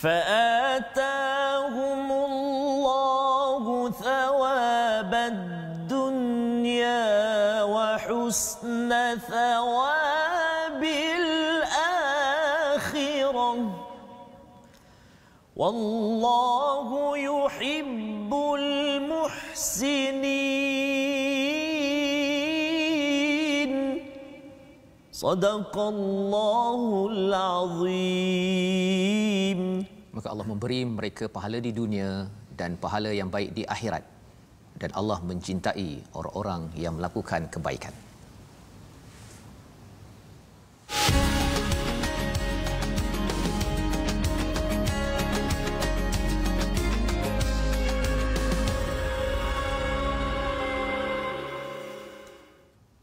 فآتاهم الله ثواب الدنيا وحسن ثواب الآخرة والله يحب المحسنين صدق الله العظيم. Maka Allah memberi mereka pahala di dunia dan pahala yang baik di akhirat, dan Allah mencintai orang-orang yang melakukan kebaikan.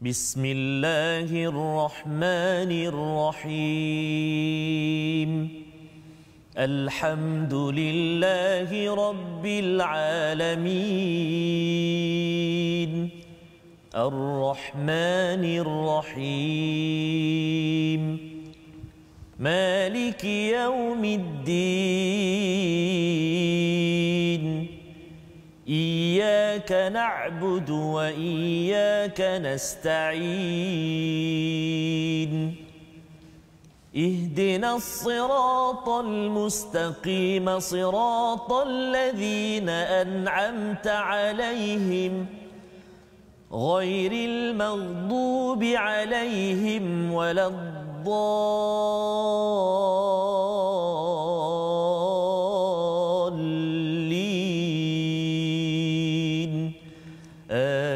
Bismillahirrahmanirrahim. Alhamdulillahi Rabbil Alamin. Ar-Rahmanir Rahim. Maliki Yawmiddin. Iyyaka na'budu wa iyyaka nasta'in. اهدنا الصراط المستقيم صراط الذين أنعمت عليهم غير المغضوب عليهم ولا الضالين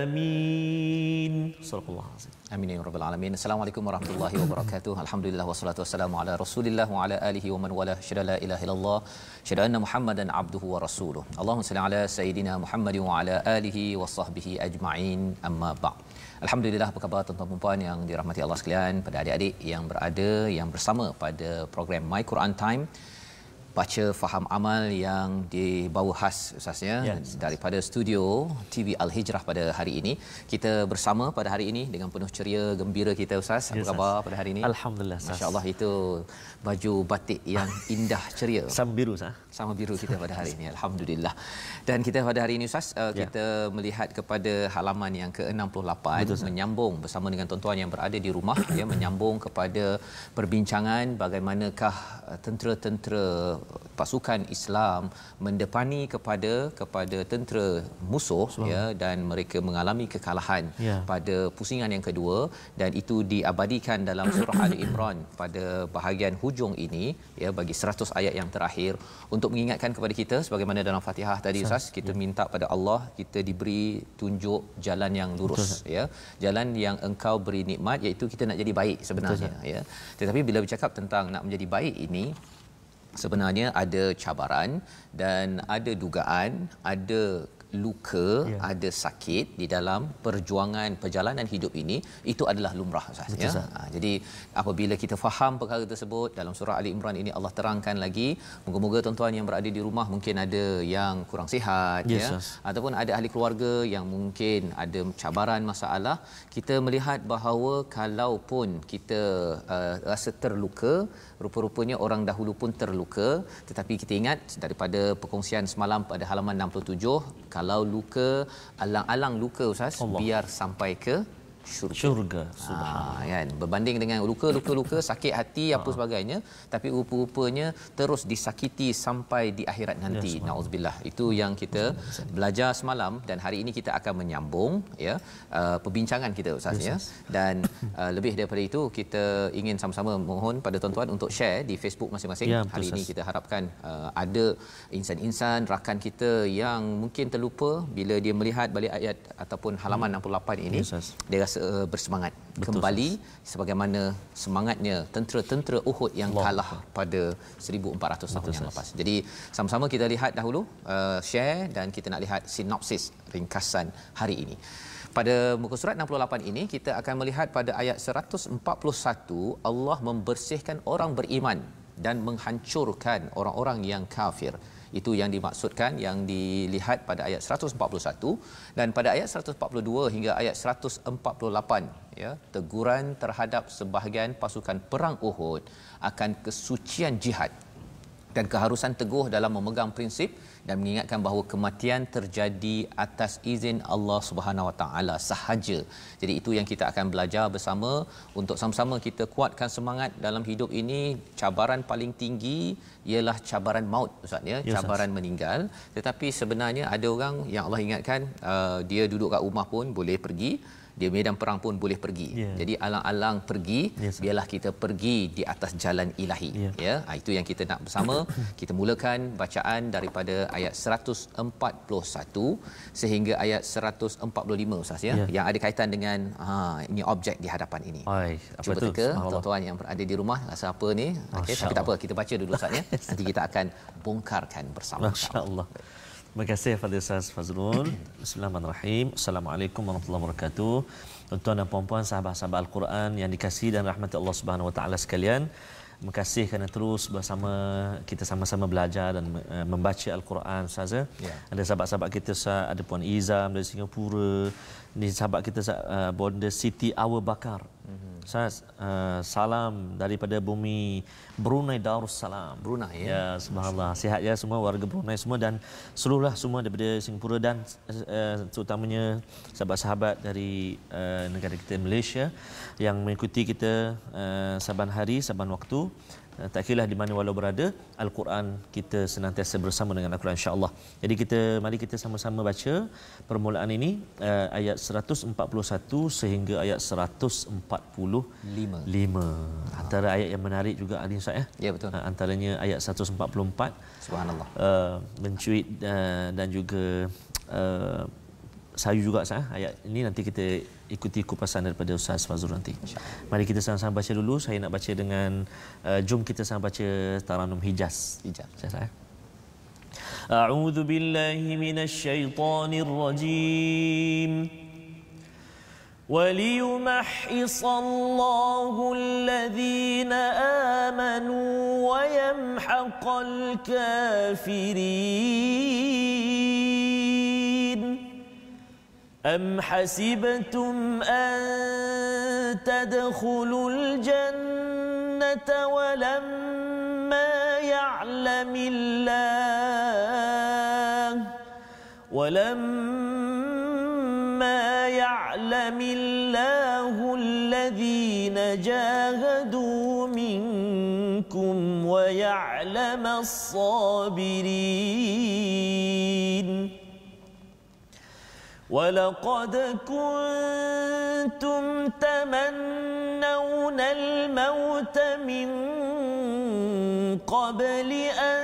آمين. صدق الله العظيم. Amin ya rabbal alamin. Assalamualaikum warahmatullahi wabarakatuh. Alhamdulillah wassalatu wassalamu ala Rasulillah wa ala alihi wa man wala. Syada la ilaha illallah, syada anna Muhammadan abduhu wa rasuluh. Allahumma salli ala sayidina Muhammad wa ala alihi wa sahbihi ajma'in. Amma ba'd. Alhamdulillah, apa khabar tuan-tuan dan puan yang dirahmati Allah sekalian, pada adik-adik yang bersama pada program My Quran Time, baca faham amal yang dibawa khas Ustaznya daripada studio TV Al-Hijrah pada hari ini. Kita bersama pada hari ini dengan penuh ceria gembira kita Ustaz. Apa khabar pada hari ini? Alhamdulillah Ustaz. Masya-Allah, itu baju batik yang indah ceria. Sama biru Ustaz. Sama biru kita pada hari ini. Alhamdulillah. Dan kita pada hari ini Ustaz, kita melihat kepada halaman yang ke-68. Betul, menyambung bersama dengan tuan-tuan yang berada di rumah menyambung kepada perbincangan bagaimanakah tentera-tentera pasukan Islam mendepani kepada tentera musuh dan mereka mengalami kekalahan pada pusingan yang kedua, dan itu diabadikan dalam surah Ali Imran pada bahagian hujung ini bagi 100 ayat yang terakhir, untuk mengingatkan kepada kita sebagaimana dalam Fatihah tadi Ustaz, kita minta pada Allah kita diberi tunjuk jalan yang lurus, jalan yang Engkau beri nikmat, iaitu kita nak jadi baik sebenarnya. Tetapi bila bercakap tentang nak menjadi baik ini, sebenarnya ada cabaran dan ada dugaan, ada luka, ada sakit di dalam perjuangan perjalanan hidup ini. Itu adalah lumrah Ustaz. Jadi apabila kita faham perkara tersebut dalam surah Ali Imran ini, Allah terangkan lagi. Moga-moga tuan-tuan yang berada di rumah mungkin ada yang kurang sihat, ataupun ada ahli keluarga yang mungkin ada cabaran masalah, kita melihat bahawa kalaupun kita rasa terluka, rupa-rupanya orang dahulu pun terluka, tetapi kita ingat daripada perkongsian semalam pada halaman 67, kalau luka, alang-alang luka Ustaz, biar sampai ke syurga. Kan, berbanding dengan luka sakit hati apa sebagainya, tapi rupa-rupanya terus disakiti sampai di akhirat nanti. Nauzubillah. Itu yang kita belajar semalam, dan hari ini kita akan menyambung perbincangan kita Ustaz dan lebih daripada itu, kita ingin sama-sama mohon pada tuan-tuan untuk share di Facebook masing-masing. Hari ini kita harapkan ada insan-insan rakan kita yang mungkin terlupa bila dia melihat balik ayat ataupun halaman 68 ini, dia rasa bersemangat kembali sebagaimana semangatnya tentera-tentera Uhud yang kalah pada 1400 tahun yang lepas. Jadi sama-sama kita lihat dahulu, share, dan kita nak lihat sinopsis ringkasan hari ini. Pada muka surat 68 ini kita akan melihat pada ayat 141, Allah membersihkan orang beriman dan menghancurkan orang-orang yang kafir. Itu yang dimaksudkan, yang dilihat pada ayat 141, dan pada ayat 142 hingga ayat 148 ya, teguran terhadap sebahagian pasukan perang Uhud akan kesucian jihad dan keharusan teguh dalam memegang prinsip dan mengingatkan bahawa kematian terjadi atas izin Allah Subhanahu Wa Taala sahaja. Jadi itu yang kita akan belajar bersama untuk sama-sama kita kuatkan semangat dalam hidup ini. Cabaran paling tinggi ialah cabaran maut, Ustaz ya, cabaran meninggal. Tetapi sebenarnya ada orang yang Allah ingatkan, dia duduk kat rumah pun boleh pergi, dia medan perang pun boleh pergi. Jadi alang-alang pergi, biarlah kita pergi di atas jalan ilahi. Ya, itu yang kita nak bersama. Kita mulakan bacaan daripada ayat 141 sehingga ayat 145, Ustaz ya, yang ada kaitan dengan ini objek di hadapan ini. Cuba teka tuan-tuan yang berada di rumah rasa apa ni. Okey, tapi tak apa, kita baca dulu, Ustaz ya. Nanti kita akan bongkarkan bersama. Masya-Allah. Terima kasih kepada Ustaz Fazrul. Bismillahirrahmanirrahim. Assalamualaikum warahmatullahi wabarakatuh. Tuan-tuan dan puan-puan, sahabat-sahabat Al-Quran yang dikasihi dan rahmati Allah Subhanahu Wa Taala sekalian. Terima kasih kerana terus bersama kita, sama-sama belajar dan membaca Al-Quran, Ustaz. Ada sahabat-sahabat kita, Ustaz, ada Puan Izam dari Singapura. Ini sahabat kita, Bonda Siti Awa Bakar. Ustaz, salam daripada bumi Brunei Darussalam. Brunei ya, subhanallah. Sihat ya semua warga Brunei semua dan seluruhlah semua daripada Singapura dan terutamanya sahabat-sahabat dari negara kita Malaysia yang mengikuti kita saban hari, saban waktu. Tak kira di mana walau berada, Al-Quran kita senantiasa bersama dengan Al-Quran, insya-Allah. Jadi mari kita sama-sama baca permulaan ini ayat 141 sehingga ayat 145. Antara ayat yang menarik juga Ali Ustaz ya. Ya, betul. Antaranya ayat 144. Subhanallah. Mencuit dan juga sayu juga Ustaz. Ayat ini nanti kita ikuti kupasan daripada Ustaz Fazrul nanti. Mari kita sama-sama baca dulu. Saya nak baca dengan jom kita sama baca Taranum Hijaz. Saya. A'udzu billahi minasy syaithanir rajim. وَلِيُمَحِّصَ اللَّهُ الَّذِينَ آمَنُوا وَيَمْحَقَ الْكَافِرِينَ أَمْ حَسِبْتُمْ أَن تَدْخُلُوا الْجَنَّةَ وَلَمَّا يَعْلَمِ اللَّهُ الَّذِينَ جَاهَدُوا مِنكُمْ وَيَعْلَمَ الصَّابِرِينَ وَلَقَدْ كُنْتُمْ تَمَنَّوْنَ الْمَوْتَ مِنْ قَبْلِ أَنْ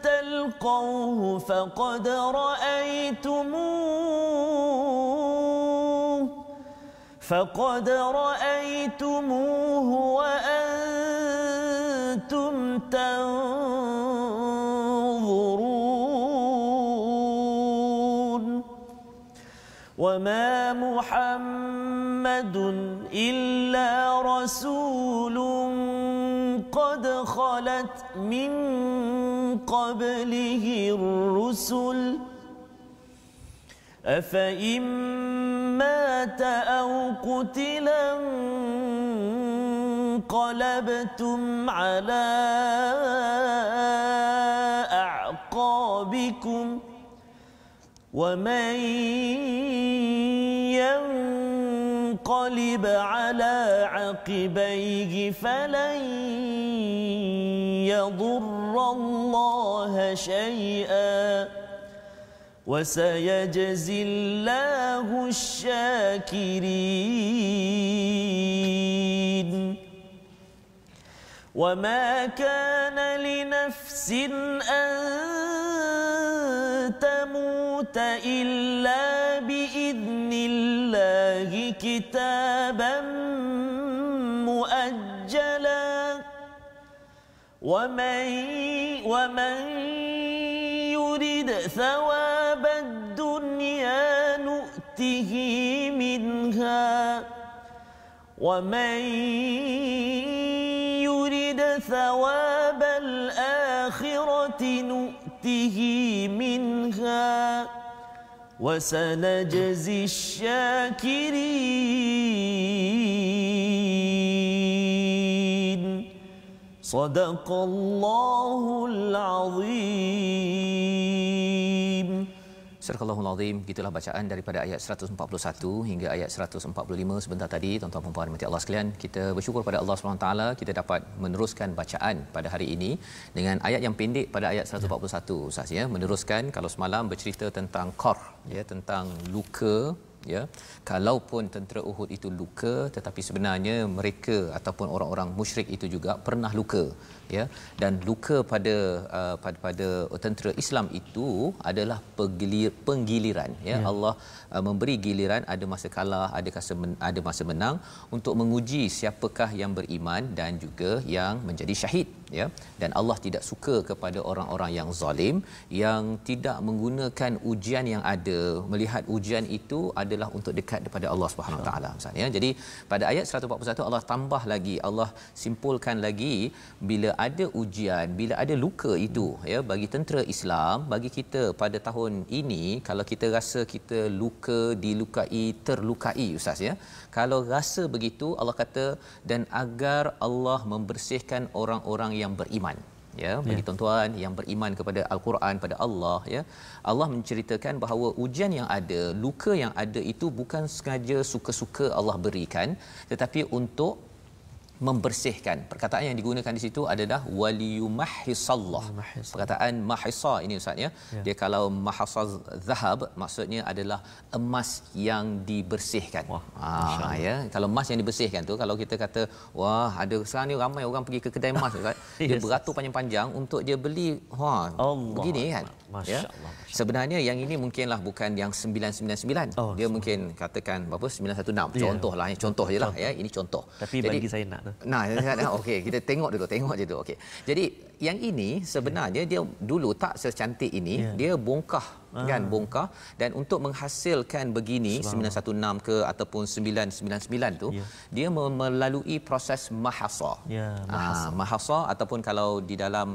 تَلْقَوْهُ فقد رأيتموه وأنتم تنظرون وما محمد إلا رسول قد خلت من قبله الرسل أفإن مات أو قتلا انقلبتم على أعقابكم ومن ينقلب على عقبيه فلن يضر الله شيئا وسيجزي الله الشاكرين وما كان لنفس أن تموت إلا بإذن الله كتابا مؤجلا ومن يرد ثواب الدنيا نؤته منها ومن يرد ثواب الآخرة نؤته أخته منها وسنجزي الشاكرين صدق الله العظيم. Surah Al-Azim, gitulah bacaan daripada ayat 141 hingga ayat 145 sebentar tadi. Tuan-tuan dan puan-puan Allah sekalian, kita bersyukur pada Allah SWT kita dapat meneruskan bacaan pada hari ini dengan ayat yang pendek pada ayat 141 Ustaz ya. Meneruskan, kalau semalam bercerita tentang qar ya, tentang luka ya. Kalaupun tentera Uhud itu luka, tetapi sebenarnya mereka ataupun orang-orang musyrik itu juga pernah luka ya, dan luka pada tentera Islam itu adalah penggiliran ya. Allah memberi giliran, ada masa kalah, ada masa menang, untuk menguji siapakah yang beriman dan juga yang menjadi syahid ya. Dan Allah tidak suka kepada orang-orang yang zalim, yang tidak menggunakan ujian yang ada, melihat ujian itu adalah untuk dekat kepada Allah Subhanahu Wa Taala misalnya. Jadi pada ayat 141 Allah tambah lagi, Allah simpulkan lagi, bila ada ujian, bila ada luka itu ya, bagi tentera Islam, bagi kita pada tahun ini, kalau kita rasa kita luka, dilukai, terlukai Ustaz ya, kalau rasa begitu, Allah kata, dan agar Allah membersihkan orang-orang yang beriman ya. Bagi tuan-tuan yang beriman kepada Al-Quran, pada Allah ya, Allah menceritakan bahawa ujian yang ada, luka yang ada itu bukan sengaja suka-suka Allah berikan, tetapi untuk membersihkan. Perkataan yang digunakan di situ adalah waliyumahhisallah. Perkataan mahisa ini Ustaz ya. Dia kalau mahasaz zahab, maksudnya adalah emas yang dibersihkan. Ya, kalau emas yang dibersihkan tu, kalau kita kata wah, ada sekarang ni ramai orang pergi ke kedai emas Ustaz, dia beratur panjang-panjang untuk dia beli begini kan. Ya. Sebenarnya yang ini mungkinlah bukan yang 999. Dia mungkin katakan berapa, 916. Contohlah, contoh jelah ya, ini contoh. Tapi bagi saya nak tu. Nah, okey, kita tengok je tu. Okey. Jadi yang ini sebenarnya dia dulu tak secantik ini, dia bongkah kan, bongkah, dan untuk menghasilkan begini 916 ke ataupun 999 tu, dia melalui proses mahasa. Mahasa ataupun kalau di dalam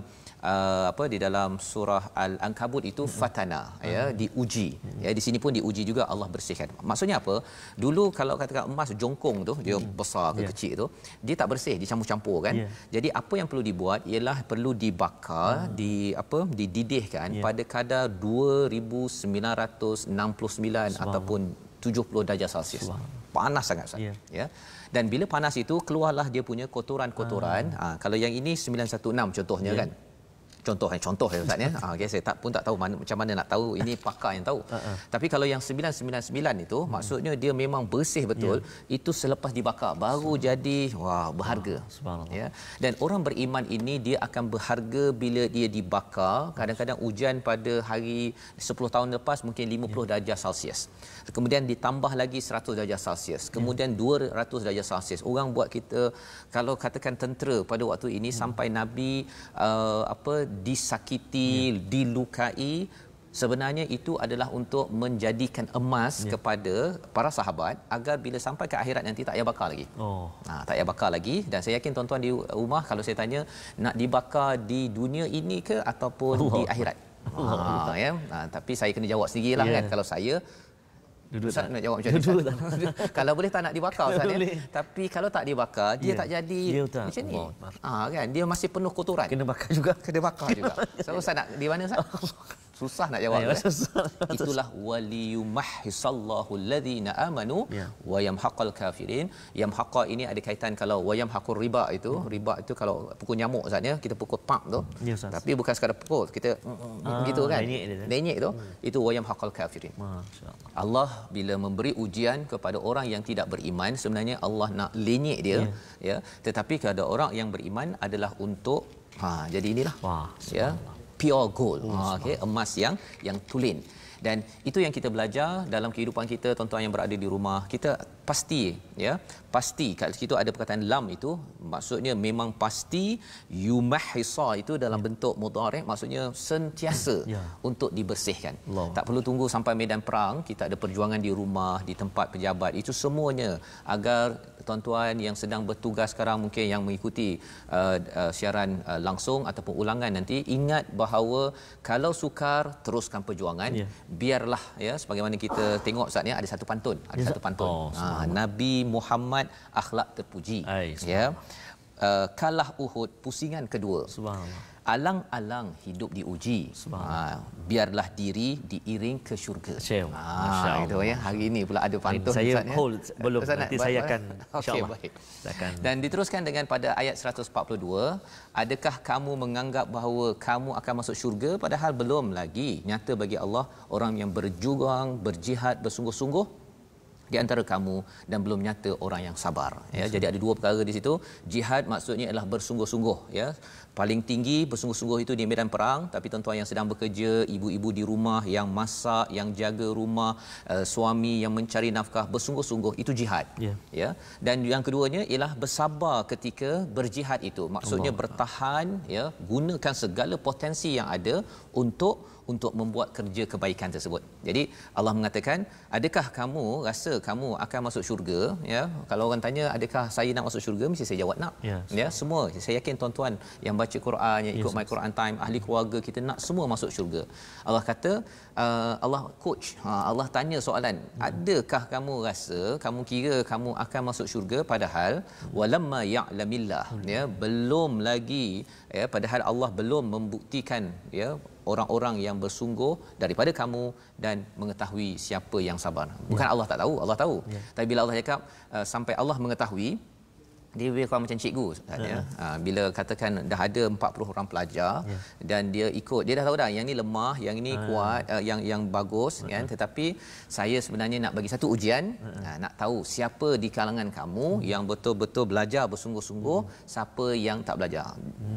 di dalam surah Al-Ankabut itu fatana ya, diuji ya. Di sini pun diuji juga, Allah bersihkan. Maksudnya apa? Dulu kalau katakan emas jongkong tu, dia besar ke kecil tu, dia tak bersih, dicampur-campur kan. Jadi apa yang perlu dibuat ialah perlu dibakar, dididihkan pada kadar 2969 ataupun 70 darjah Celsius. Panas sangat Ustaz ya. Dan bila panas itu keluarlah dia punya kotoran-kotoran. Kalau yang ini 916 contohnya kan. Contoh Ustaz ya. Okey, saya tak tahu macam mana nak tahu, ini pakar yang tahu. Tapi kalau yang 999 itu maksudnya dia memang bersih betul, itu selepas dibakar baru jadi berharga. Ya. Dan orang beriman ini dia akan berharga bila dia dibakar. Kadang-kadang hujan pada hari 10 tahun lepas mungkin 50 darjah Celsius. Kemudian ditambah lagi 100 darjah Celsius. Kemudian 200 darjah Celsius. Orang buat kita, kalau katakan tentera pada waktu ini sampai Nabi disakiti, dilukai, sebenarnya itu adalah untuk menjadikan emas kepada para sahabat agar bila sampai ke akhirat nanti tak payah bakar lagi. Tak payah bakar lagi. Dan saya yakin tuan-tuan di rumah, kalau saya tanya nak dibakar di dunia ini ke ataupun di akhirat, tapi saya kena jawab sendirilah kan. Kalau saya Ustaz nak jawab macam ni. Kalau boleh tak nak dibakar Ustaz ya. Tapi kalau tak dibakar, dia tak jadi macam ni. Kan dia masih penuh kotoran. Kena bakar juga. So Ustaz nak di mana Ustaz? Susah nak jawab. Itulah waliyumahhisallahu alladhina amanu wa yamhaqal kafirin. Yamhaqa ini ada kaitan, kalau wa yamhaqur riba itu kalau pukul nyamuk Ustaz ya, kita pukul pak tu. Tapi bukan sekadar pukul, kita begitu kan. Lenyek tu. Itu wa yamhaqal kafirin. Masya-Allah. Allah bila memberi ujian kepada orang yang tidak beriman, sebenarnya Allah nak lenyek dia ya. Tetapi kepada orang yang beriman adalah untuk jadi inilah ya, pure gold. Okey, emas yang tulen. Dan itu yang kita belajar dalam kehidupan kita, tuan-tuan yang berada di rumah. Kita pasti, ya. Pasti, kat situ ada perkataan lam itu maksudnya memang pasti. Yumahhisa itu dalam bentuk mudhari', maksudnya sentiasa untuk dibersihkan. Tak perlu tunggu sampai medan perang, kita ada perjuangan di rumah, di tempat pejabat, itu semuanya agar tuan-tuan yang sedang bertugas sekarang, mungkin yang mengikuti siaran langsung ataupun ulangan nanti, ingat bahawa kalau sukar, teruskan perjuangan. Biarlah, ya, sebagaimana kita tengok saat ni ada satu pantun, Nabi Muhammad akhlak terpuji, ya. Kalah Uhud pusingan kedua. Subhanallah. Alang-alang hidup diuji. Biarlah diri diiring ke syurga. Itu ya. Hari ini pula ada pantun. Saya hold belum, nanti saya akan insya-Allah. Dan diteruskan dengan pada ayat 142, adakah kamu menganggap bahawa kamu akan masuk syurga padahal belum lagi. Nyata bagi Allah orang yang berjuang, berjihad bersungguh-sungguh di antara kamu dan belum nyata orang yang sabar, ya. Jadi ada dua perkara di situ. Jihad maksudnya adalah bersungguh-sungguh, ya. Paling tinggi bersungguh-sungguh itu di medan perang, tapi tuan-tuan yang sedang bekerja, ibu-ibu di rumah yang masak, yang jaga rumah, suami yang mencari nafkah, bersungguh-sungguh itu jihad, ya. Dan yang keduanya ialah bersabar ketika berjihad itu. Maksudnya bertahan, ya, gunakan segala potensi yang ada untuk membuat kerja kebaikan tersebut. Jadi Allah mengatakan, adakah kamu rasa kamu akan masuk syurga, ya? Kalau orang tanya adakah saya nak masuk syurga, mesti saya jawab nak. Ya, semua. Saya yakin tuan-tuan yang baca Quran, yang ikut My Quran Time, ahli keluarga kita nak semua masuk syurga. Allah kata, Allah coach, Allah tanya soalan, adakah kamu rasa, kamu kira kamu akan masuk syurga padahal walamma ya'lamillah, ya, belum lagi, ya, padahal Allah belum membuktikan, ya, orang-orang yang bersungguh daripada kamu dan mengetahui siapa yang sabar. Bukan Allah tak tahu, Allah tahu. Tapi bila Allah cakap sampai Allah mengetahui, dia lebih kurang macam cikgu, ya. Bila katakan dah ada 40 orang pelajar dan dia ikut, dia dah tahu dah yang ni lemah, yang ini kuat, yang bagus, kan. Tetapi saya sebenarnya nak bagi satu ujian, nak tahu siapa di kalangan kamu yang betul-betul belajar bersungguh-sungguh, siapa yang tak belajar.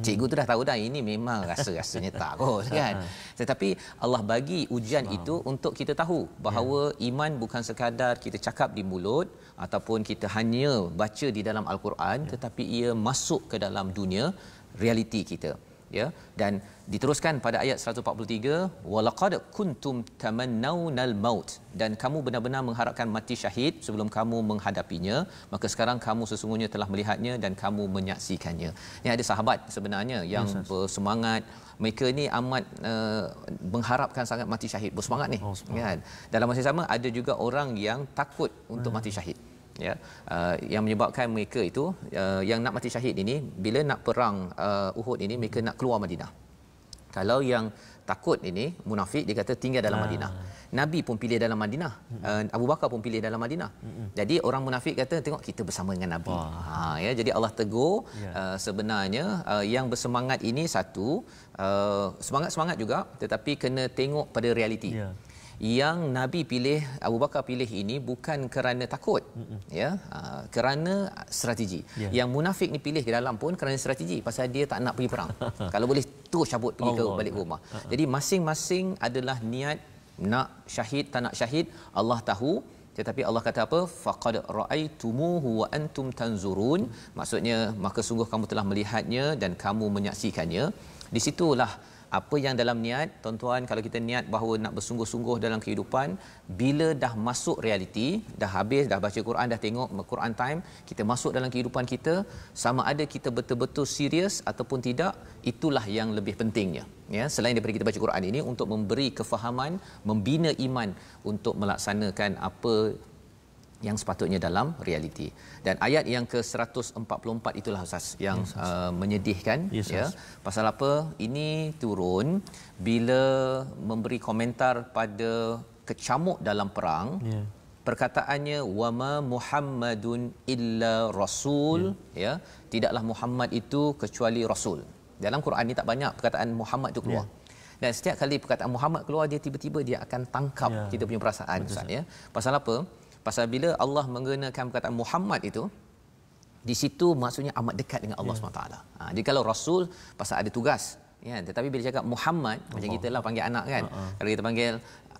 Cikgu tu dah tahu dah ini memang rasa-rasanya tak kot, kan. Tetapi Allah bagi ujian itu untuk kita tahu bahawa iman bukan sekadar kita cakap di mulut ataupun kita hanya baca di dalam Al-Quran, tetapi ia masuk ke dalam dunia realiti kita, ya. Dan diteruskan pada ayat 143, walaqad kuntum tamannawnal maut, dan kamu benar-benar mengharapkan mati syahid sebelum kamu menghadapinya, maka sekarang kamu sesungguhnya telah melihatnya dan kamu menyaksikannya. Ini ada sahabat sebenarnya yang bersemangat, mereka ni amat mengharapkan sangat mati syahid, bersemangat ni, kan. Dalam masa sama ada juga orang yang takut untuk mati syahid, ya. Yang menyebabkan mereka itu yang nak mati syahid ini, bila nak perang Uhud ini, mereka nak keluar Madinah. Kalau yang takut ini munafik, dia kata tinggal dalam Madinah. Nabi pun pilih dalam Madinah, Abu Bakar pun pilih dalam Madinah. Jadi orang munafik kata tengok kita bersama dengan Nabi. Ya, jadi Allah tegur, sebenarnya yang bersemangat ini satu, semangat-semangat juga, tetapi kena tengok pada realiti. Yang Nabi pilih, Abu Bakar pilih ini bukan kerana takut, ya, kerana strategi. Yang munafik ni pilih ke dalam pun kerana strategi, pasal dia tak nak pergi perang. Kalau boleh terus cabut pergi ke balik rumah. Jadi masing-masing adalah niat, nak syahid tak nak syahid, Allah tahu. Tetapi Allah kata apa? Faqad ra'aitumuhu wa antum tanzurun. Maksudnya maka sungguh kamu telah melihatnya dan kamu menyaksikannya. Di situlah apa yang dalam niat, tuan-tuan, kalau kita niat bahawa nak bersungguh-sungguh dalam kehidupan, bila dah masuk realiti, dah habis, dah baca Quran, dah tengok Quran Time, kita masuk dalam kehidupan kita, sama ada kita betul-betul serius ataupun tidak, itulah yang lebih pentingnya, ya. Selain daripada kita baca Quran ini untuk memberi kefahaman, membina iman untuk melaksanakan apa yang sepatutnya dalam realiti. Dan ayat yang ke-144 itulah Ustaz yang menyedihkan, ya. Pasal apa? Ini turun bila memberi komentar pada kecamuk dalam perang. Perkataannya wama Muhammadun illa rasul, ya. Tidaklah Muhammad itu kecuali rasul. Dalam Quran ni tak banyak perkataan Muhammad itu keluar. Dan setiap kali perkataan Muhammad keluar, dia tiba-tiba dia akan tangkap kita punya perasaan, Ustaz, ya. Pasal apa? Pasal bila Allah menggunakan perkataan Muhammad itu, di situ maksudnya amat dekat dengan Allah SWT. Jadi kalau Rasul, pasal ada tugas, ya. Tetapi bila cakap Muhammad, macam kita lah panggil anak, kan. Kalau kita panggil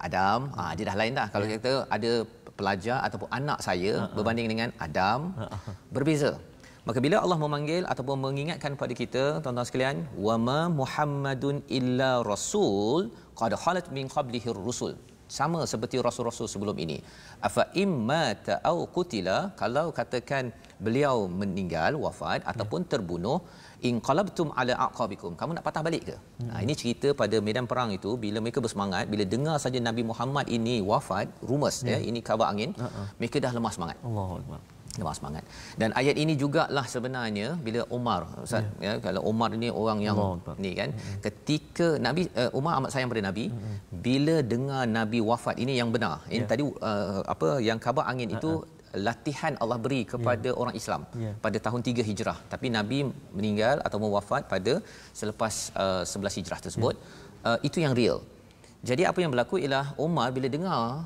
Adam, dia dah lain dah. Kalau kita ada pelajar ataupun anak saya berbanding dengan Adam, berbeza. Maka bila Allah memanggil ataupun mengingatkan kepada kita, tuan-tuan sekalian, wama Muhammadun illa rasul qad khalat min qablihi rusul. Sama seperti rasul-rasul sebelum ini. Afa imma ta'au qutila, kalau katakan beliau meninggal, wafat ataupun terbunuh, in qalabtum ala aqabikum, kamu nak patah balik ke? Ini cerita pada medan perang itu, bila mereka bersemangat, bila dengar saja Nabi Muhammad ini wafat, rumus ini khabar angin, mereka dah lemah semangat. Allahu akbar. Lemah semangat. Dan ayat ini jugalah sebenarnya bila Umar, Ustaz, kalau Umar ini orang yang ni kan, ketika Nabi Umar amat sayang pada Nabi, bila dengar Nabi wafat, ini yang benar. Ini tadi yang khabar angin itu latihan Allah beri kepada orang Islam pada tahun 3 Hijrah, tapi Nabi meninggal atau wafat pada selepas 11 Hijrah tersebut. Itu yang real. Jadi apa yang berlaku ialah Umar bila dengar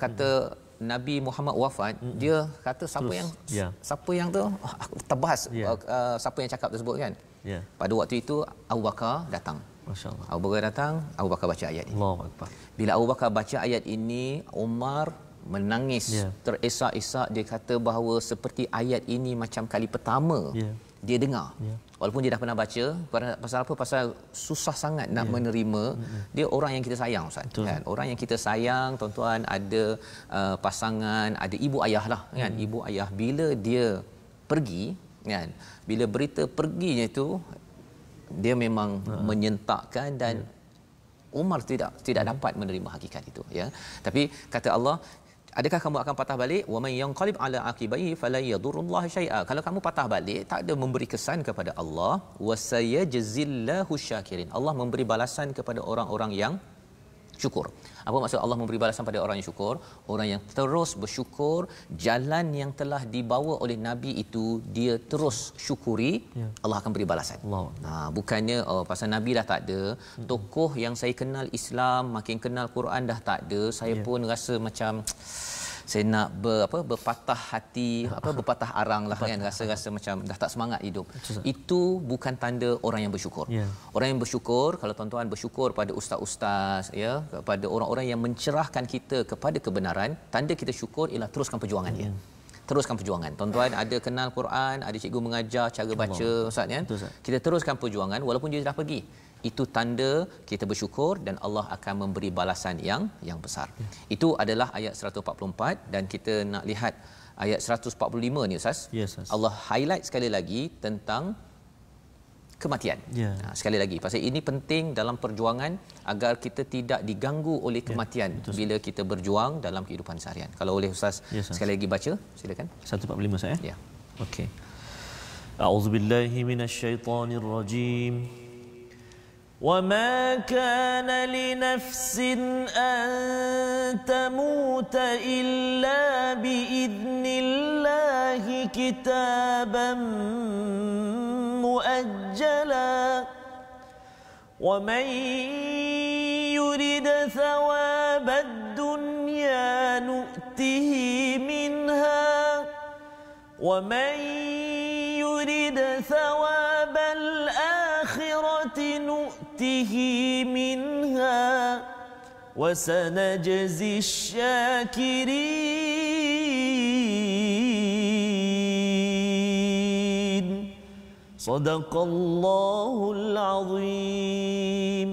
kata Nabi Muhammad wafat, dia kata siapa yang tu tebas siapa yang cakap tersebut kan. Pada waktu itu Abu Bakar datang. Masya-Allah. Abu Bakar datang, Abu Bakar baca ayat ini. Allahu akbar. Bila Abu Bakar baca ayat ini, Umar menangis, teresak-esak. Dia kata bahawa seperti ayat ini macam kali pertama dia dengar. Walaupun dia dah pernah baca, pasal apa? Pasal susah sangat nak menerima. Dia orang yang kita sayang, Ustaz. Kan? Orang yang kita sayang, tuan-tuan, ada pasangan, ada ibu ayah lah kan. Ibu ayah bila dia pergi kan, bila berita perginya itu, dia memang menyentakkan dan Umar tidak dapat menerima hakikat itu ya. Tapi kata Allah, adakah kamu akan patah balik? Wa may yanqalib ala aqibaihi fala yadurrullaha syai'a. Kalau kamu patah balik, tak ada memberi kesan kepada Allah. Wa sayajzillahu syakirin. Allah memberi balasan kepada orang-orang yang syukur. Apa maksud Allah memberi balasan pada orang yang syukur? Orang yang terus bersyukur, jalan yang telah dibawa oleh Nabi itu dia terus syukuri, Allah akan beri balasan. Bukannya pasal Nabi dah tak ada, tokoh yang saya kenal Islam, makin kenal Quran dah tak ada, saya pun rasa macam saya nak berpatah hati, berpatah arang lah kan, rasa macam dah tak semangat hidup. Itu bukan tanda orang yang bersyukur. Orang yang bersyukur, kalau tuan-tuan bersyukur pada ustaz-ustaz ya, kepada orang-orang yang mencerahkan kita kepada kebenaran, tanda kita syukur ialah teruskan perjuangan dia. Teruskan perjuangan. Tuan-tuan ada kenal Quran, ada cikgu mengajar cara baca, ustaz kan? Kita teruskan perjuangan walaupun dia dah pergi. Itu tanda kita bersyukur dan Allah akan memberi balasan yang besar. Itu adalah ayat 144 dan kita nak lihat ayat 145 ni Ustaz. Allah highlight sekali lagi tentang kematian. Sekali lagi pasal ini penting dalam perjuangan agar kita tidak diganggu oleh kematian bila kita berjuang dalam kehidupan seharian. Kalau boleh Ustaz sekali lagi baca, silakan. 145 saya. Ya. Okey. A'udzubillahi minasyaitonir rajim. وما كان لنفس أن تموت إلا بإذن الله كتابا مؤجلا ومن يرد ثواب الدنيا نؤته منها ومن يرد ثواب الآخرة نؤته منها وسنجزي الشاكرين صدق الله العظيم.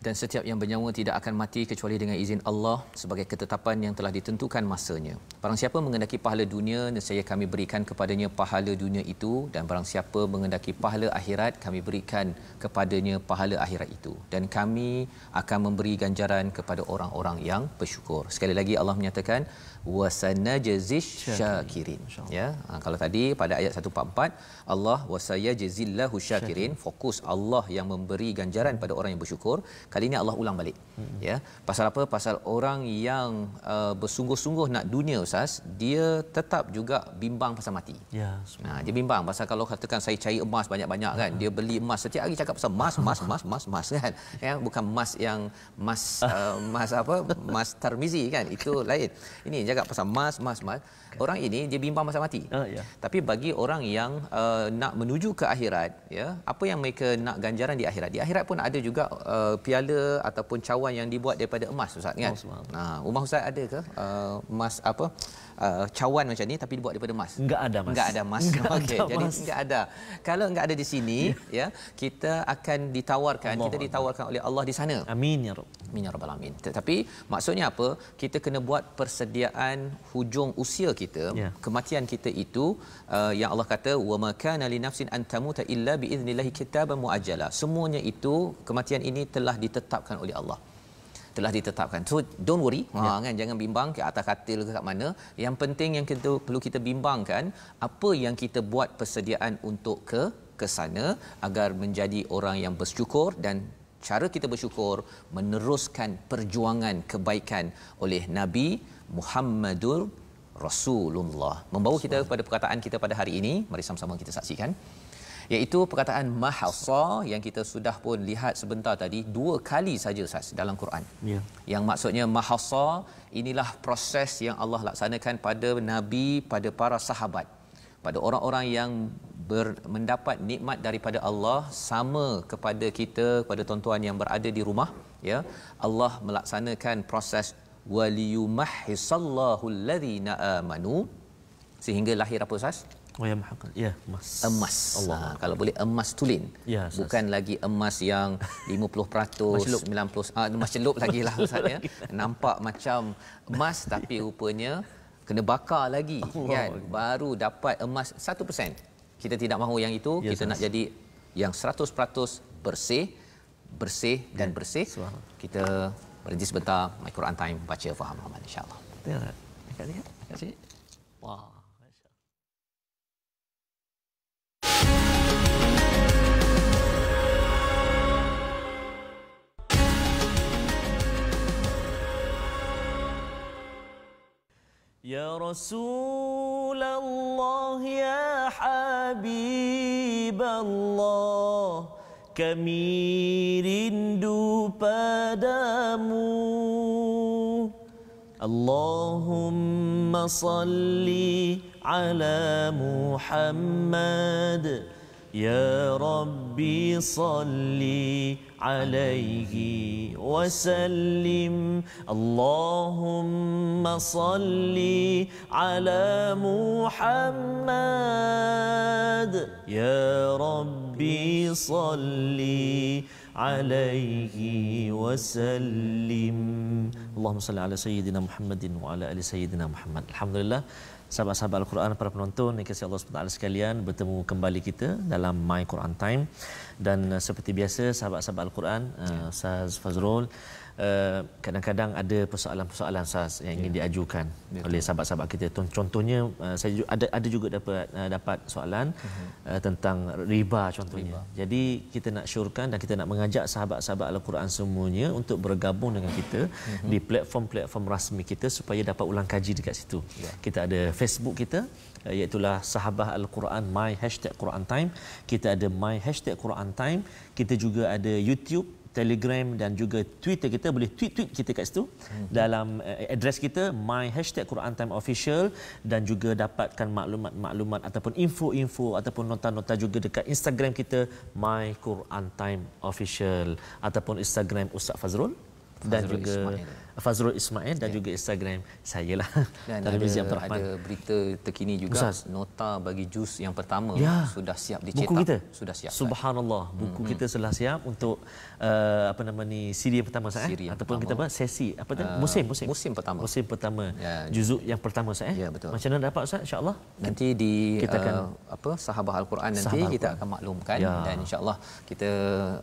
Dan setiap yang bernyawa tidak akan mati kecuali dengan izin Allah sebagai ketetapan yang telah ditentukan masanya. Barang siapa mengendaki pahala dunia, nescaya kami berikan kepadanya pahala dunia itu, dan barang siapa mengendaki pahala akhirat, kami berikan kepadanya pahala akhirat itu, dan kami akan memberi ganjaran kepada orang-orang yang bersyukur. Sekali lagi Allah menyatakan wasanajzish syakirin. Ya, kalau tadi pada ayat 144 Allah wasayajzillahu syakirin, fokus Allah yang memberi ganjaran pada orang yang bersyukur. Kali ini Allah ulang balik. Ya, pasal apa? Pasal orang yang bersungguh-sungguh nak dunia Ustaz, dia tetap juga bimbang pasal mati. Dia bimbang pasal kalau katakan saya cari emas banyak-banyak kan, dia beli emas setiap hari cakap pasal emas kan. Ya, bukan emas yang emas Tarmizi kan, itu lain. Ini cakap pasal mas. Orang ini dia bimbang pasal mati. Ya. Tapi bagi orang yang nak menuju ke akhirat, ya, apa yang mereka nak ganjaran di akhirat? Di akhirat pun ada juga piala ataupun cawan yang dibuat daripada emas, Ustaz, kan? Rumah Ustaz ada ke emas apa? Cawan macam ni tapi dibuat daripada emas. Enggak ada emas. Okey, jadi enggak ada. Kalau enggak ada di sini, ya, kita akan ditawarkan, kita ditawarkan oleh Allah di sana. Amin ya Rabb. Amin ya rabbal alamin. Tetapi maksudnya apa? Kita kena buat persediaan hujung usia kita, kematian kita itu, yang Allah kata wa ma kana li nafsin an tamuta illa bi idznillah kitaban muajjala. Semuanya itu, kematian ini telah ditetapkan oleh Allah. Telah ditetapkan. So don't worry, kan, jangan bimbang ke atas katil ke kat mana. Yang penting yang kita perlu kita bimbangkan, apa yang kita buat persediaan untuk ke sana agar menjadi orang yang bersyukur, dan cara kita bersyukur meneruskan perjuangan kebaikan oleh Nabi Muhammadur Rasulullah. Membawa kita kepada perkataan kita pada hari ini, mari sama-sama kita saksikan, iaitu perkataan mahassa yang kita sudah pun lihat sebentar tadi 2 kali saja, Ustaz, dalam Quran. Yang maksudnya mahassa inilah proses yang Allah laksanakan pada Nabi, pada para sahabat, pada orang-orang yang mendapat nikmat daripada Allah, sama kepada kita, kepada tuan-tuan yang berada di rumah, ya. Allah melaksanakan proses waliyumahhisallahu alladhina amanu, sehingga lahir apa, Ustaz? Emas. Allah. Kalau boleh emas tulen. Bukan lagi emas yang 50%, 90%. Mascelup lagi lah, Ustaz, ya. Nampak macam emas tapi rupanya kena bakar lagi, kan, baru dapat emas 1%. Kita tidak mahu yang itu. Kita nak jadi yang 100% bersih dan bersih. Kita berhenti sebentar, My Quran Time, baca, faham, amal, insya-Allah. Terima kasih. Wah. Ya Rasulullah, ya Habiballah, kami rindu padamu. Allahumma salli ala Muhammad, ya Rabbi salli alaihi wasallim. Allahumma salli ala Muhammad, ya Rabbi salli alaihi wasallim. Allahumma salli ala sayyidina Muhammadin wa ala ali sayyidina Muhammad. Alhamdulillah, sahabat-sahabat Al-Quran, para penonton yang dikasihi Allah SWT sekalian, bertemu kembali kita dalam My Quran Time. Dan seperti biasa, sahabat-sahabat Al-Quran, Ustaz Fazrul, kadang-kadang ada persoalan-persoalan Ustaz yang ingin diajukan oleh sahabat-sahabat kita. Contohnya, saya ada juga dapat soalan tentang riba contohnya. Jadi kita nak syorkan dan kita nak mengajak sahabat-sahabat Al-Quran semuanya untuk bergabung dengan kita di platform-platform rasmi kita supaya dapat ulang kaji dekat situ. Kita ada Facebook kita, iaitulah Sahabah Al-Quran My #Quran Time. Kita ada My #Quran Time. Kita juga ada YouTube, Telegram dan juga Twitter. Kita boleh tweet kita kat situ dalam address kita My #Quran Time Official, dan juga dapatkan maklumat-maklumat ataupun info-info ataupun nota-nota juga dekat Instagram kita My Quran Time Official, ataupun Instagram Ustaz Fazrul dan juga Fazrul Ismail, dan juga Instagram saya lah. Dan ada berita terkini juga, Ustaz, nota bagi juz yang pertama sudah siap dicetak. Buku kita sudah siap. Subhanallah, buku kita sudah siap untuk siri yang pertama ataupun kita sesi musim pertama juzuk yang pertama betul. Macam mana dapat Ustaz? Insya-Allah nanti kita akan Sahabah Al-Quran nanti kita akan maklumkan, dan insya-Allah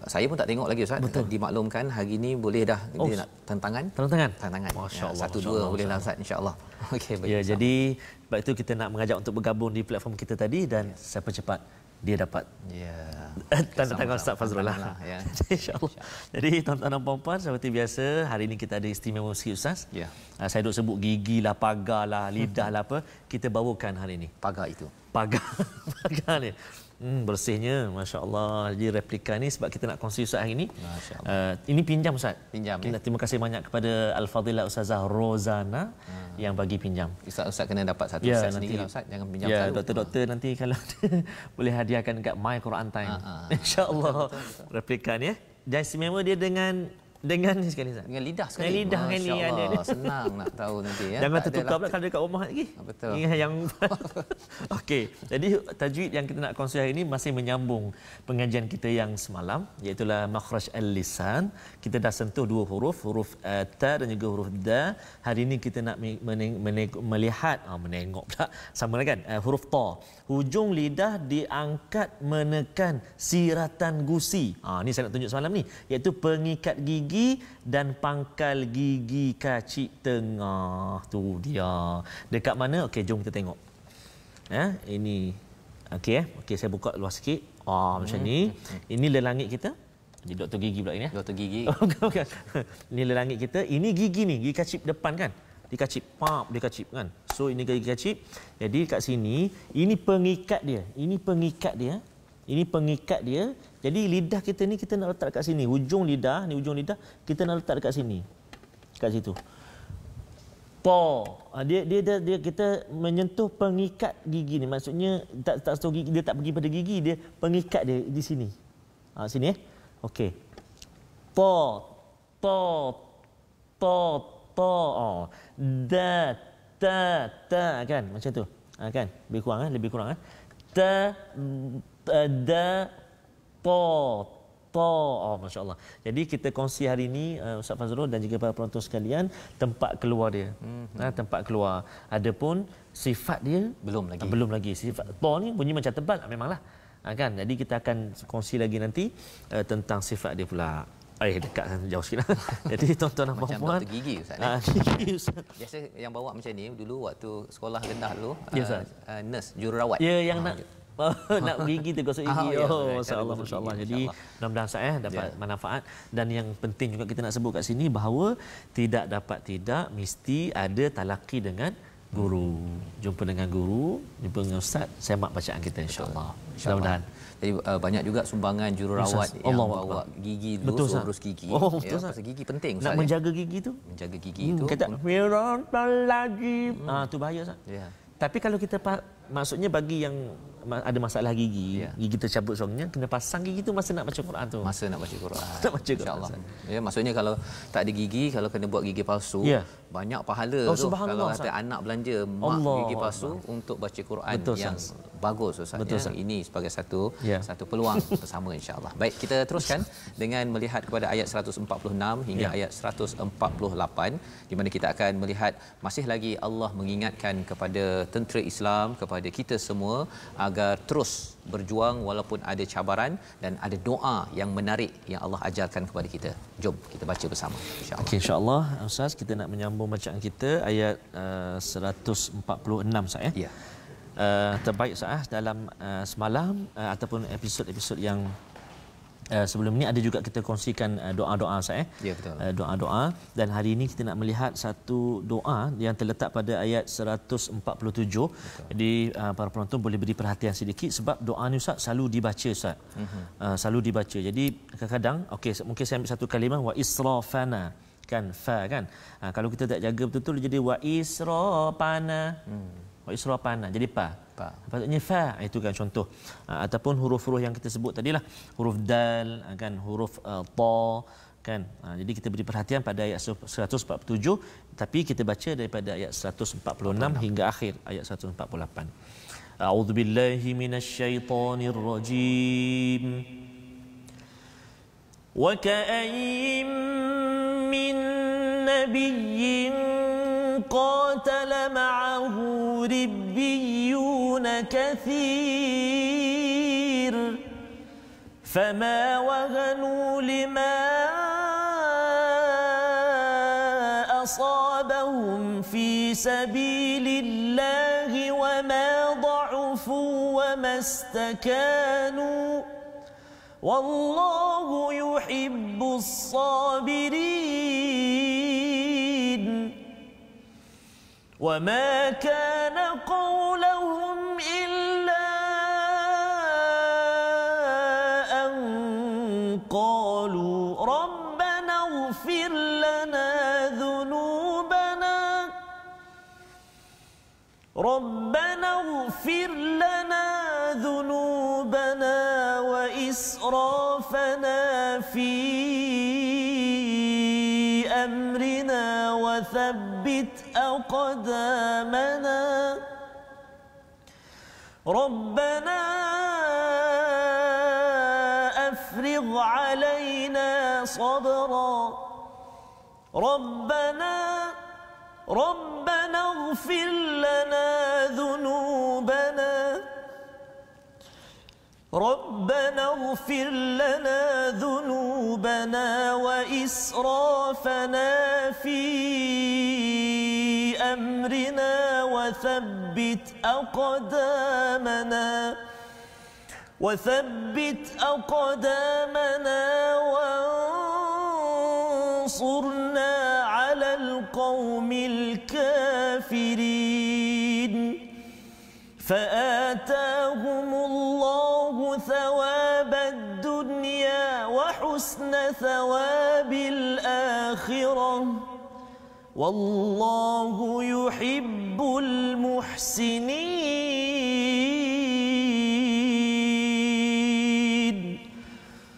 saya pun tak tengok lagi, Ustaz. Dimaklumkan hari ini boleh dah dia nak tantangan. Masya-Allah. 1-2 bolehlah, Ustaz, insya-Allah. Okey, baik. Jadi sebab itu kita nak mengajak untuk bergabung di platform kita tadi, dan siapa cepat dia dapat tanda tangan Ustaz Fazrul lah. InsyaAllah. Jadi tuan-tuan dan puan-puan, seperti biasa hari ini kita ada istimewa sikit, Ustaz. Saya duk sebut gigi lah, pagar lah, lidah lah apa, kita bawakan hari ini. Pagar itu. Pagar ni. Bersihnya, masya-Allah. Jadi replika ni sebab kita nak kongsi Ustaz hari ini. Masya-Allah. Ini pinjam Ustaz. Pinjam. Terima kasih banyak kepada Al-Fadilah Ustazah Rozana yang bagi pinjam. Ustaz kena dapat satu set sendiri lah Ustaz. Jangan pinjam ya, selalu. doktor-doktor nanti kalau boleh hadiahkan dekat My Quran Time. Insya-Allah. Replika ni dan istimewa dia dengan ni sekali Ustaz. Dengan lidah sekali. Dengan lidah kan ni ada. Senang nak tahu nanti ya. Jangan tertukar pula kalau dekat rumah lagi. Betul. Yang okey. Jadi tajwid yang kita nak kongsi hari ini masih menyambung pengajian kita yang semalam, iaitu makhraj al-lisan. Kita dah sentuh dua huruf ta dan juga huruf da. Hari ini kita nak melihat menengok pula sama kan huruf ta. Hujung lidah diangkat menekan siratan gusi. Ni saya nak tunjuk semalam ni, iaitu pengikat gigi dan pangkal gigi kacip tengah. Tu dia. Dekat mana? Okey, jom kita tengok. Ini. Okey, saya buka luas sikit. Macam ni. Ini lelangit kita. Jadi doktor gigi pula ini. Doktor gigi. Bukan. Ini lelangit kita. Ini gigi ni, gigi kacip depan kan. Dikacip, dikacip kan. So ini gigi kacip. Jadi kat sini, ini pengikat dia. Ini pengikat dia. Jadi lidah kita ni kita nak letak dekat sini. Hujung lidah kita nak letak dekat sini. Kat situ. Dia kita menyentuh pengikat gigi ni. Maksudnya tak sentuh gigi, dia tak pergi pada gigi, dia pengikat dia di sini. Sini Okey. Da ta kan macam tu. Kan? Lebih kurang ta da masya-Allah. Jadi kita kongsi hari ini Ustaz Fazrul dan juga para penonton sekalian tempat keluar dia. Tempat keluar. Adapun sifat dia belum lagi. Sifat ta ni bunyi macam tebal memanglah. Kan? Jadi kita akan kongsi lagi nanti tentang sifat dia pula. Dekat jauh sikit. Jadi tuan-tuan dan puan-puan, macam gigi Ustaz. Gigi Ustaz. Biasa yang bawa macam ni dulu waktu sekolah rendah dulu, nurse, jururawat. Ya, yang nak gigi tu gosok gigi. Masya-Allah. Jadi mudah-mudahan saya dapat manfaat, dan yang penting juga kita nak sebut kat sini bahawa tidak mesti ada talaqi dengan guru. Jumpa dengan guru, jumpa dengan ustaz, semak bacaan kita insya-Allah. Mudah-mudahan. Jadi banyak juga sumbangan jururawat yang bawa gigi dulu, urus gigi. Pasal gigi penting Ustaz. Nak menjaga gigi tu. Menjaga gigi tu. Kata lagi. Tu bahaya Ustaz. Ya. Tapi kalau kita maksudnya bagi yang ada masalah gigi, gigi tercabut seorangnya, kena pasang gigi tu masa nak baca Quran tu. Masa nak baca Quran. Insya-Allah. Ya, maksudnya kalau tak ada gigi, kalau kena buat gigi palsu, banyak pahala tu. Kalau kata anak belanja mak gigi palsu untuk baca Quran yang bagus Ustaz. Ini sebagai satu peluang bersama insya-Allah. Baik, kita teruskan dengan melihat kepada ayat 146 hingga ayat 148, di mana kita akan melihat masih lagi Allah mengingatkan kepada tentera Islam, kepada kita semua agar terus berjuang walaupun ada cabaran, dan ada doa yang menarik yang Allah ajarkan kepada kita. Jom kita baca bersama insya-Allah. Okey, insya-Allah Ustaz, kita nak menyambung bacaan kita ayat 146 Ustaz ya. Terbaik Ustaz dalam semalam ataupun episod-episod yang sebelum ini ada juga kita kongsikan doa-doa Ustaz Ya, betul. Doa-doa, dan hari ini kita nak melihat satu doa yang terletak pada ayat 147. Betul. Jadi para penonton boleh beri perhatian sedikit sebab doa ni Ustaz selalu dibaca Ustaz. Selalu dibaca. Jadi kadang-kadang mungkin saya ambil satu kalimah wa israfana kan, fa kan. Kalau kita tak jaga betul-betul jadi wa israfana. Wa israfana jadi pa. Patutnya fa, itu kan contoh. Ataupun huruf-huruf yang kita sebut tadilah, huruf dal kan, huruf ta kan. Jadi kita beri perhatian pada ayat 147, tapi kita baca daripada ayat 146 hingga akhir ayat 148. A'udzubillahi minasyaitonirrajim. Wa ka'ayyin min nabiyyin qatala ma'ahu ربيون كثير فما وهنوا لما أصابهم في سبيل الله وما ضعفوا وما استكانوا والله يحب الصابرين وما كان قولهم إلا ربنا اغفر لنا ذنوبنا وإسرافنا في أمرنا وثبت أقدامنا ربنا أفرغ علينا صبرا ربنا اغفر لنا ذنوبنا ربنا اغفر لنا ذنوبنا وإسرافنا في أمرنا وثبت أقدامنا وانصرنا على القوم الكافرين فآتاهم الله ثواب الدنيا وحسن ثواب الآخرة والله يحب المحسنين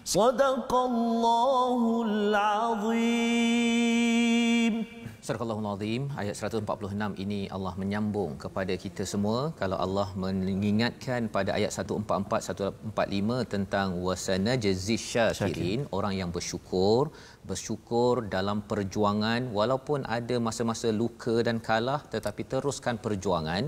صدق الله العظيم. Surah Al-Azim ayat 146 ini Allah menyambung kepada kita semua. Kalau Allah mengingatkan pada ayat 144 145 tentang wasanajzi syakirin, orang yang bersyukur dalam perjuangan walaupun ada masa-masa luka dan kalah tetapi teruskan perjuangan.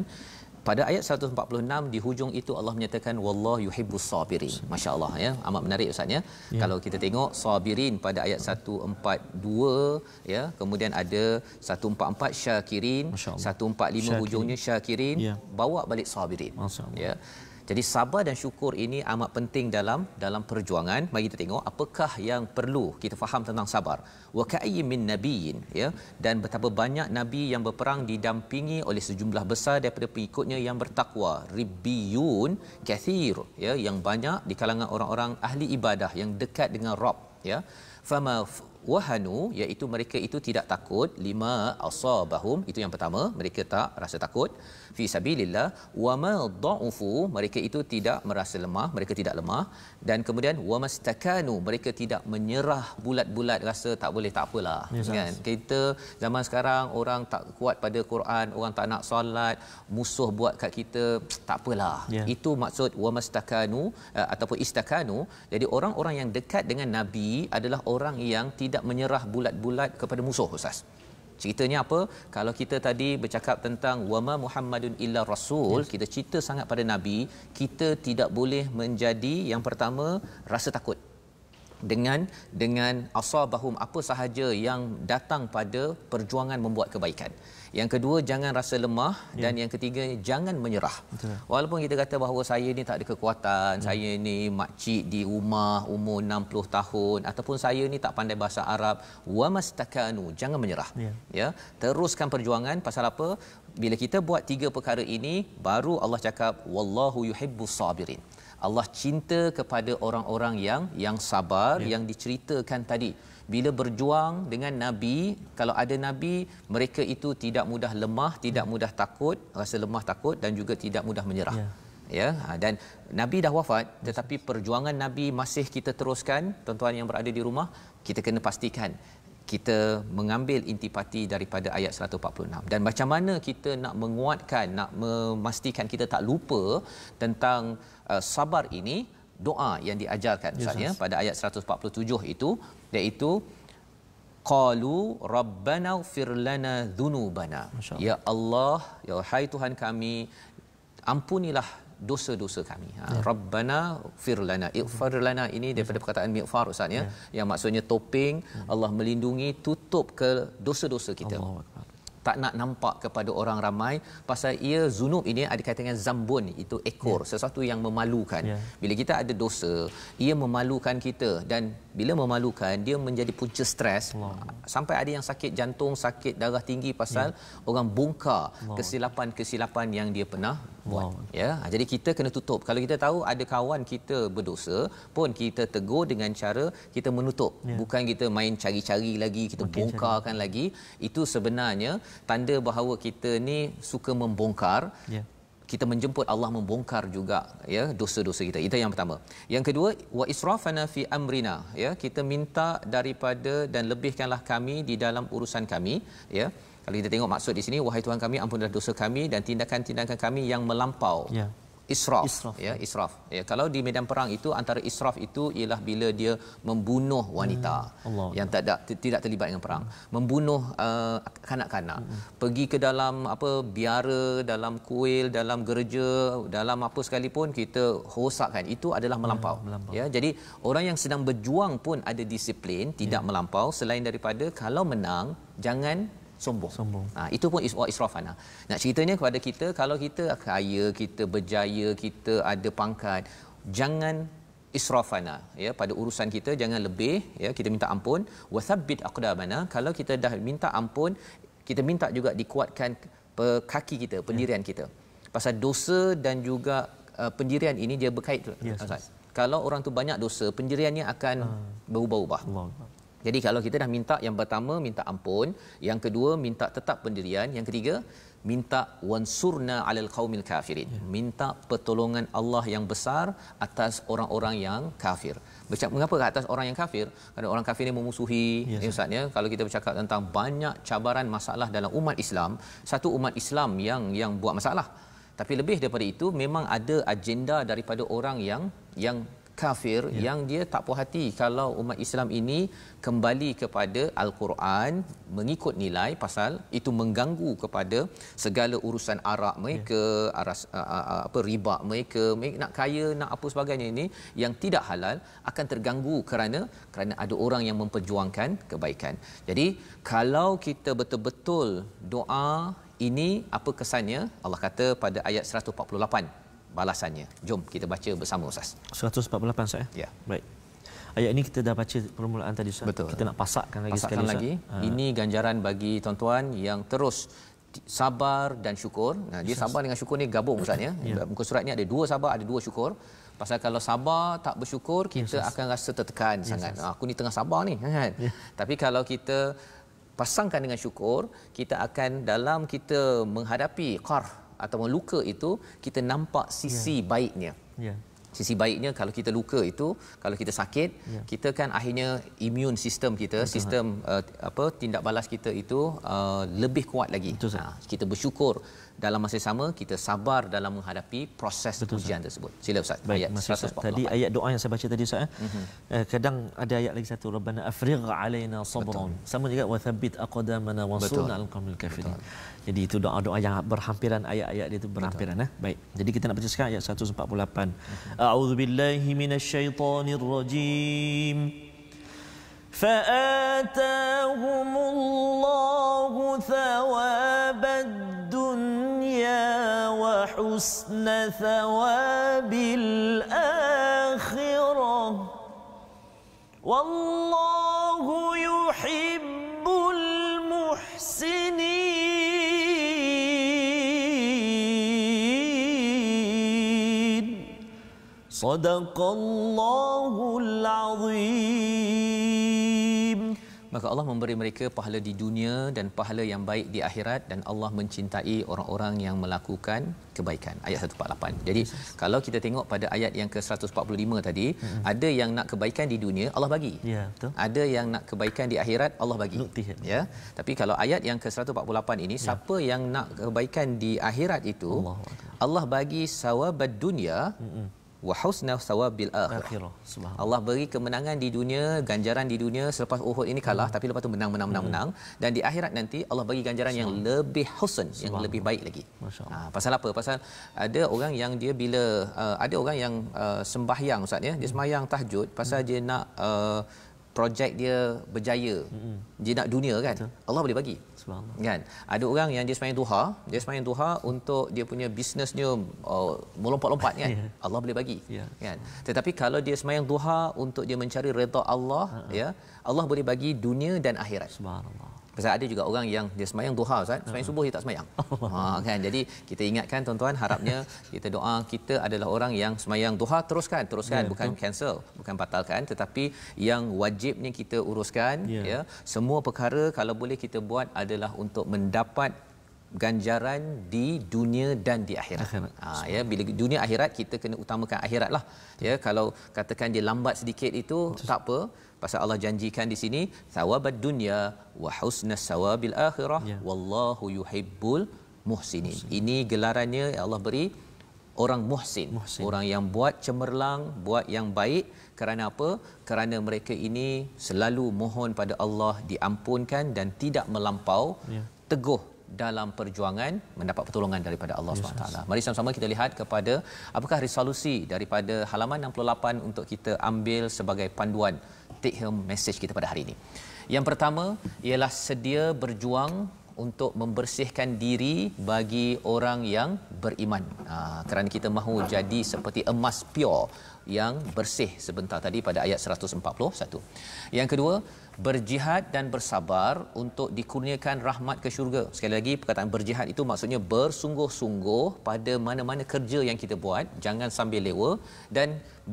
Pada ayat 146 di hujung itu Allah menyatakan wallahu yuhibbus sabirin. Masya-Allah ya, amat menarik ustaz ya. Kalau kita tengok sabirin pada ayat 142 ya, kemudian ada 144 syakirin, 145 hujungnya syakirin, bawa balik sabirin. Ya. Jadi sabar dan syukur ini amat penting dalam perjuangan. Mari kita tengok apakah yang perlu kita faham tentang sabar. Wa ka'ayyin min nabiyyin ya, dan betapa banyak nabi yang berperang didampingi oleh sejumlah besar daripada pengikutnya yang bertakwa. Ribbiyun kathir ya, yang banyak di kalangan orang-orang ahli ibadah yang dekat dengan Rabb ya. Fama wahanu, iaitu mereka itu tidak takut, lima asabahum, itu yang pertama, mereka tak rasa takut fi sabilillah, wama dha'ufu, mereka itu tidak merasa lemah, mereka tidak lemah, dan kemudian wamastakanu, mereka tidak menyerah bulat-bulat rasa tak boleh tak apalah. Kan kita zaman sekarang orang tak kuat pada Quran, orang tak nak solat, musuh buat kat kita tak apalah. Itu maksud wamastakanu ataupun istakanu. Jadi orang-orang yang dekat dengan Nabi adalah orang yang tidak menyerah bulat-bulat kepada musuh ustaz. Ceritanya apa? Kalau kita tadi bercakap tentang wama Muhammadun illa rasul, kita cerita sangat pada Nabi, kita tidak boleh menjadi yang pertama rasa takut dengan asabahum, apa sahaja yang datang pada perjuangan membuat kebaikan. Yang kedua, jangan rasa lemah, dan yang ketiga, jangan menyerah. Betul. Walaupun kita kata bahawa saya ni tak ada kekuatan, saya ni makcik di rumah umur 60 tahun ataupun saya ni tak pandai bahasa Arab, wamastakanu, jangan menyerah. Ya, teruskan perjuangan. Pasal apa? Bila kita buat tiga perkara ini, baru Allah cakap wallahu yuhibbus sabirin. Allah cinta kepada orang-orang yang sabar, yang diceritakan tadi. Bila berjuang dengan Nabi, kalau ada Nabi, mereka itu tidak mudah lemah, tidak mudah takut, rasa lemah takut, dan juga tidak mudah menyerah. Ya, dan Nabi dah wafat, tetapi perjuangan Nabi masih kita teruskan. Tuan-tuan yang berada di rumah, kita kena pastikan kita mengambil intipati daripada ayat 146. Dan macam mana kita nak menguatkan, nak memastikan kita tak lupa tentang sabar ini, doa yang diajarkan ustaz pada ayat 147 itu, iaitu qalu rabbana ighfir lana dhunubana. Ya Allah, ya hai Tuhan kami, ampunilah dosa-dosa kami. Rabbana ighfir lana. Ighfar lana ini daripada perkataan mighfar ustaz ya, yang maksudnya topeng. Allah melindungi, tutup ke dosa-dosa kita. Tak nak nampak kepada orang ramai, pasal ia zunub ini ada kaitan dengan zambun, itu ekor, sesuatu yang memalukan. Bila kita ada dosa, ia memalukan kita, dan bila memalukan dia menjadi punca stres. Sampai ada yang sakit jantung, sakit darah tinggi pasal orang bongkar kesilapan-kesilapan yang dia pernah buat. Ya, jadi kita kena tutup. Kalau kita tahu ada kawan kita berdosa pun kita tegur dengan cara kita menutup. Bukan kita main cari-cari lagi, kita bongkarkan lagi. Itu sebenarnya tanda bahawa kita ni suka membongkar. Kita menjemput Allah membongkar juga ya dosa-dosa kita. Itu yang pertama. Yang kedua, wa israfana fi amrina, ya, kita minta daripada dan lebihkanlah kami di dalam urusan kami, ya. Kalau kita tengok maksud di sini, wahai Tuhan kami, ampunlah dosa kami dan tindakan-tindakan kami yang melampau. Israf, ya, israf. Ya, kalau di medan perang itu antara israf itu ialah bila dia membunuh wanita yang tidak terlibat dengan perang, membunuh kanak-kanak, pergi ke dalam biara, dalam kuil, dalam gereja, dalam apa sekalipun kita rosakkan, itu adalah melampau. Ya, jadi orang yang sedang berjuang pun ada disiplin, tidak melampau. Selain daripada kalau menang jangan sombong. Itu pun israfana. Nak ceritanya kepada kita, kalau kita kaya, kita berjaya, kita ada pangkat, jangan israfana, ya, pada urusan kita jangan lebih, ya, kita minta ampun. Wathabbit aqdamana, kalau kita dah minta ampun, kita minta juga dikuatkan kaki kita, pendirian kita. Pasal dosa dan juga pendirian ini dia berkait. Kalau orang tu banyak dosa, pendiriannya akan berubah-ubah. Jadi kalau kita dah minta, yang pertama minta ampun, yang kedua minta tetap pendirian, yang ketiga minta wansurna alal qaumil kafirin, minta pertolongan Allah yang besar atas orang-orang yang kafir. Mengapa atas orang yang kafir? Kerana orang kafir ini memusuhi, Ustaz, ya. Kalau kita bercakap tentang banyak cabaran masalah dalam umat Islam, satu umat Islam yang buat masalah. Tapi lebih daripada itu, memang ada agenda daripada orang yang kafir, yang dia tak puas hati kalau umat Islam ini kembali kepada Al-Quran, mengikut nilai, pasal itu mengganggu kepada segala urusan arak mereka, riba mereka nak kaya, nak apa sebagainya ini yang tidak halal akan terganggu kerana ada orang yang memperjuangkan kebaikan. Jadi kalau kita betul-betul doa ini, apa kesannya? Allah kata pada ayat 148 balasannya. Jom kita baca bersama, Ustaz. 148 saya. Ya. Baik. Ayat ini kita dah baca permulaan tadi, Ustaz. Betul. Kita nak pasakkan lagi pasakkan sekali, lagi. Ini ganjaran bagi tuan-tuan yang terus sabar dan syukur. Nah, dia sabar dengan syukur ni gabung, Ustaz, ya. Muka surat ni ada dua sabar, ada dua syukur. Pasal kalau sabar tak bersyukur, kita akan rasa tertekan sangat. Aku ni tengah sabar ni, kan? Tapi kalau kita pasangkan dengan syukur, kita akan dalam kita menghadapi qarh atau luka itu, kita nampak sisi baiknya. Sisi baiknya, kalau kita luka itu, kalau kita sakit, kita kan akhirnya immune sistem kita, sistem tindak balas kita itu lebih kuat lagi. Kita bersyukur, dalam masa sama kita sabar dalam menghadapi proses ujian tersebut. Sila, Ustaz. Baik, ayat 148. Tadi ayat doa yang saya baca tadi, Ustaz. Kadang ada ayat lagi satu, Rabbana afrigh alaina sabran. Sama juga wa thabbit aqdamana wansurna alal qaumil kafirin. Jadi itu doa-doa yang berhampiran, ayat-ayat dia itu berhampiran. Baik. Jadi kita nak baca sekarang ayat 148. A'udzubillahi minasyaitonir rajim. فآتاهم الله ثواب الدنيا وحسن ثواب الآخرة والله يحب المحسنين صدق الله العظيم. Maka Allah memberi mereka pahala di dunia dan pahala yang baik di akhirat, dan Allah mencintai orang-orang yang melakukan kebaikan. Ayat 148. Jadi kalau kita tengok pada ayat yang ke-145 tadi, ada yang nak kebaikan di dunia, Allah bagi. Ya, betul. Ada yang nak kebaikan di akhirat, Allah bagi. Ya. Tapi kalau ayat yang ke-148 ini, siapa yang nak kebaikan di akhirat itu, Allah bagi sawabad dunya wa husna thawabil akhirah. Allah beri kemenangan di dunia, ganjaran di dunia. Selepas Uhud ini kalah, tapi lepas tu menang, dan di akhirat nanti Allah bagi ganjaran yang lebih husn, yang lebih baik lagi. Pasal apa? Pasal ada orang yang dia bila ada orang yang sembahyang, Ustaz, ya, dia sembahyang tahajud pasal dia nak projek dia berjaya, dia nak dunia kan, Allah boleh bagi. Subhanallah. Kan? Ada orang yang dia sembahyang duha untuk dia punya bisnesnya melompat-lompat kan. Allah boleh bagi. Kan? Tetapi kalau dia sembahyang duha untuk dia mencari redha Allah, ya, Allah boleh bagi dunia dan akhirat. Subhanallah. Pasal ada juga orang yang dia sembahyang duha Ustaz, sembahyang subuh dia tak sembahyang. Kan. Jadi kita ingatkan tuan-tuan, harapnya kita doa kita adalah orang yang sembahyang duha teruskan, bukan cancel, bukan batalkan, tetapi yang wajibnya kita uruskan, ya. Semua perkara kalau boleh kita buat adalah untuk mendapat ganjaran di dunia dan di akhirat. Ya, bila dunia akhirat kita kena utamakan akhirat lah. Ya, kalau katakan dia lambat sedikit itu tak apa. Pasal Allah janjikan di sini thawabad dunya wa husnas sawabil akhirah wallahu yuhibbul muhsinin. Ini gelarannya Allah beri orang muhsin, orang yang buat cemerlang, buat yang baik. Kerana apa? Kerana mereka ini selalu mohon pada Allah diampunkan dan tidak melampau, teguh dalam perjuangan mendapat pertolongan daripada Allah SWT. Mari sama-sama kita lihat kepada apakah resolusi daripada halaman 68 untuk kita ambil sebagai panduan take home message kita pada hari ini. Yang pertama ialah sedia berjuang untuk membersihkan diri bagi orang yang beriman. Kerana kita mahu jadi seperti emas pure yang bersih sebentar tadi pada ayat 141. Yang kedua, berjihad dan bersabar untuk dikurniakan rahmat ke syurga. Sekali lagi, perkataan berjihad itu maksudnya bersungguh-sungguh pada mana-mana kerja yang kita buat, jangan sambil lewa, dan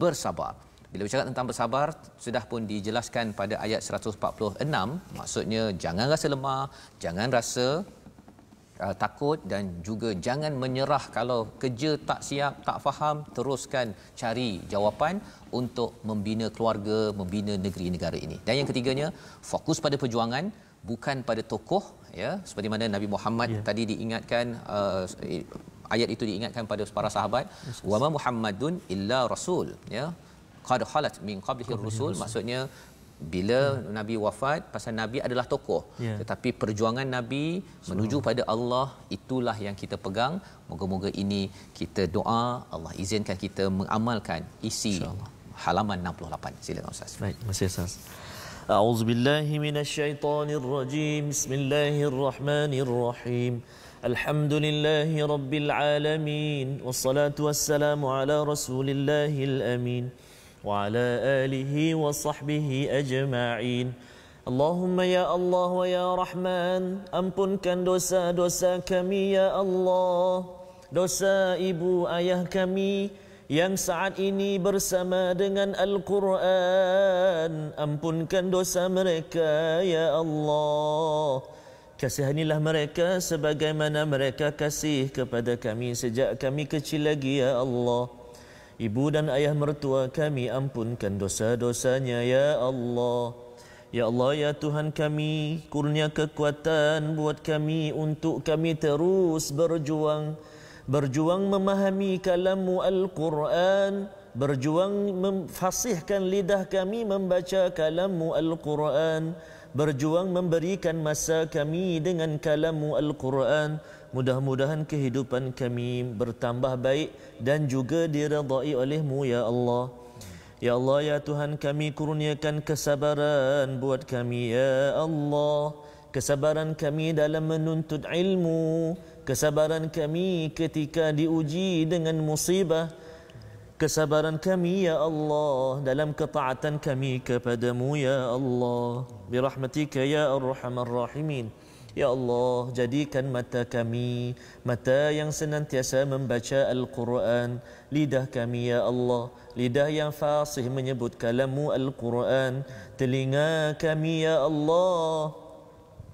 bersabar. Bila bercakap tentang bersabar, sudah pun dijelaskan pada ayat 146, maksudnya jangan rasa lemah, jangan rasa takut, dan juga jangan menyerah kalau kerja tak siap, tak faham, teruskan cari jawapan untuk membina keluarga, membina negeri negara ini. Dan yang ketiganya, fokus pada perjuangan, bukan pada tokoh, ya, seperti mana Nabi Muhammad tadi diingatkan, ayat itu diingatkan pada para sahabat, wa ma Muhammadun illa rasul, ya, qad khalat min qablihi rusul, maksudnya bila Nabi wafat, pasal Nabi adalah tokoh, tetapi perjuangan Nabi menuju pada Allah, itulah yang kita pegang. Moga-moga ini kita doa Allah izinkan kita mengamalkan isi halaman 68. Silakan Ustaz. Baik, masih Ustaz. A'udzubillahi minasyaitonirrajim. Bismillahirrahmanirrahim. Alhamdulillahi rabbil alamin. Wassalatu wassalamu ala rasulillahil amin. وعلى آله وصحبه أجمعين. اللهم يا الله ويا رحمن, ampunkan dosa-dosa kami ya Allah, dosa ibu ayah kami yang saat ini bersama dengan Al-Quran. Ampunkan dosa mereka ya Allah. Kasihanilah mereka sebagaimana mereka kasih kepada kami sejak kami kecil lagi ya Allah. Ibu dan ayah mertua kami, ampunkan dosa-dosanya ya Allah. Ya Allah, ya Tuhan kami, kurnia kekuatan buat kami untuk kami terus berjuang memahami kalam-Mu Al-Quran, berjuang memfasihkan lidah kami membaca kalam-Mu Al-Quran, berjuang memberikan masa kami dengan kalam-Mu Al-Quran. Mudah-mudahan kehidupan kami bertambah baik dan juga diridai oleh-Mu ya Allah. Ya Allah, ya Tuhan kami, kurniakan kesabaran buat kami ya Allah. Kesabaran kami dalam menuntut ilmu, kesabaran kami ketika diuji dengan musibah, kesabaran kami ya Allah dalam ketaatan kami kepadamu ya Allah. Birahmatika ya Arhamar Rahimin. Ya Allah, jadikan mata kami mata yang senantiasa membaca Al-Quran, lidah kami ya Allah lidah yang fasih menyebut kalam-Mu Al-Quran, telinga kami ya Allah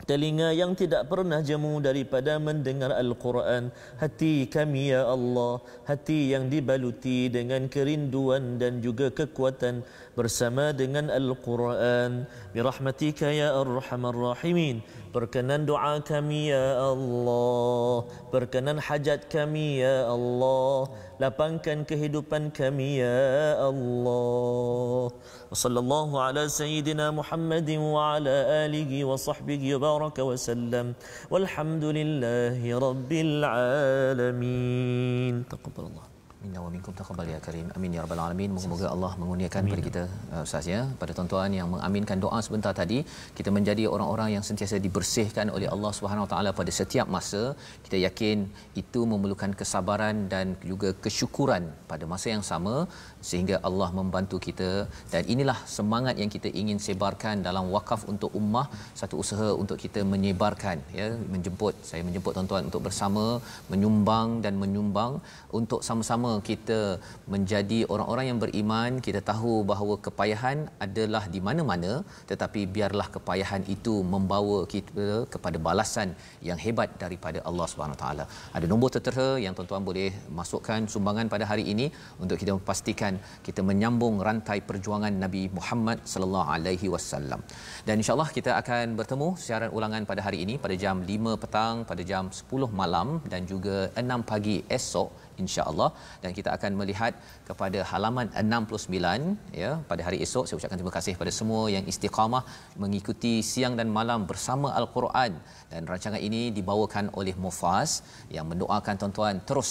telinga yang tidak pernah jemu daripada mendengar Al-Quran, hati kami ya Allah hati yang dibaluti dengan kerinduan dan juga kekuatan bersama dengan Al-Quran. Birahmatika ya Arhamar Rahimin. Berkenan doa kami ya Allah, berkenan hajat kami ya Allah, lapangkan kehidupan kami ya Allah. Wassallallahu ala sayyidina Muhammadin wa ala alihi wa sahbihi wa baraka wa sallam. Walhamdulillahi rabbil alamin. Taqabbalallah. Minna wa minkum taqabbal ya karim. Amin ya rabbal alamin. Moga-moga Allah mengurniakan kepada kita Ustaz ya, pada tuan-tuan yang mengaminkan doa sebentar tadi, kita menjadi orang-orang yang sentiasa dibersihkan oleh Allah Subhanahu Wa Taala pada setiap masa. Kita yakin itu memerlukan kesabaran dan juga kesyukuran pada masa yang sama, sehingga Allah membantu kita. Dan inilah semangat yang kita ingin sebarkan dalam wakaf untuk ummah, satu usaha untuk kita menyebarkan ya, saya menjemput tuan-tuan untuk bersama menyumbang dan menyumbang untuk sama-sama kita menjadi orang-orang yang beriman. Kita tahu bahawa kepayahan adalah di mana-mana, tetapi biarlah kepayahan itu membawa kita kepada balasan yang hebat daripada Allah Subhanahu Wa Taala. Ada nombor tertera yang tuan-tuan boleh masukkan sumbangan pada hari ini untuk kita memastikan kita menyambung rantai perjuangan Nabi Muhammad sallallahu alaihi wasallam. Dan insya-Allah kita akan bertemu siaran ulangan pada hari ini pada jam 5 petang, pada jam 10 malam dan juga 6 pagi esok insya-Allah, dan kita akan melihat kepada halaman 69 ya pada hari esok. Saya ucapkan terima kasih kepada semua yang istiqamah mengikuti siang dan malam bersama Al-Quran, dan rancangan ini dibawakan oleh Mufaz yang mendoakan tuan-tuan terus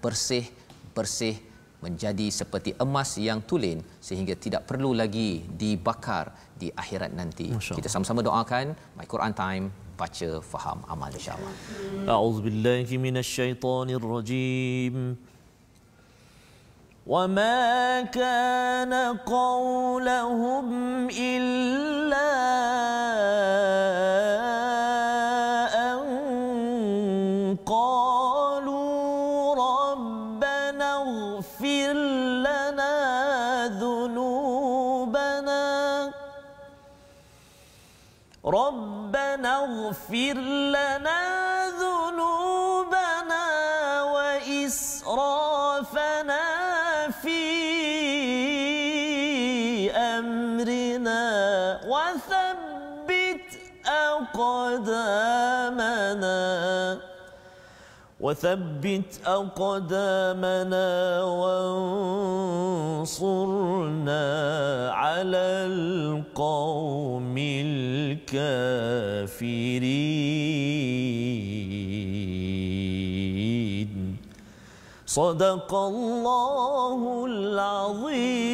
bersih menjadi seperti emas yang tulen sehingga tidak perlu lagi dibakar di akhirat nanti. Kita sama-sama doakan. My Quran Time, baca, faham, amal insya-Allah. A'udzubillahi minasyaitonirrajim. Wa ma kana qawluhum illa an qalu rabbana ighfir lana dhunubana ربنا اغفر لنا ذنوبنا وإسرافنا في أمرنا وثبت أقدامنا وانصرنا على القوم الكافرين. صدق الله العظيم.